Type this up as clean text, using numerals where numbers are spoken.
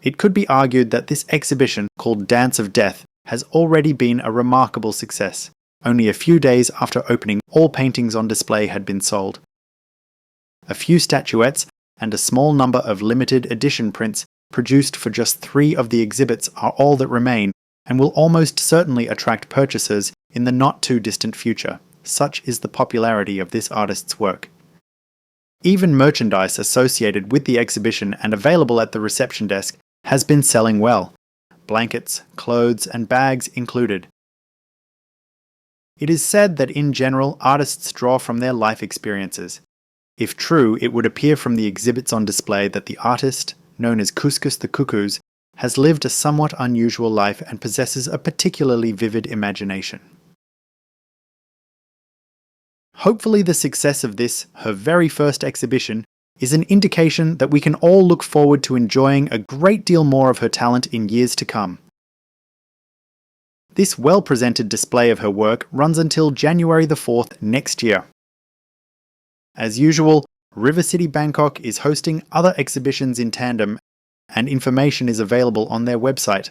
It could be argued that this exhibition, called Dance of Death, has already been a remarkable success. Only a few days after opening, all paintings on display had been sold. A few statuettes and a small number of limited edition prints produced for just 3 of the exhibits are all that remain, and will almost certainly attract purchasers in the not-too-distant future. Such is the popularity of this artist's work. Even merchandise associated with the exhibition and available at the reception desk has been selling well, blankets, clothes, and bags included. It is said that in general, artists draw from their life experiences. If true, it would appear from the exhibits on display that the artist, known as Cuscus the Cuckoos, has lived a somewhat unusual life and possesses a particularly vivid imagination. Hopefully the success of this, her very first exhibition, is an indication that we can all look forward to enjoying a great deal more of her talent in years to come. This well-presented display of her work runs until January the 4th next year. As usual, River City Bangkok is hosting other exhibitions in tandem, and information is available on their website.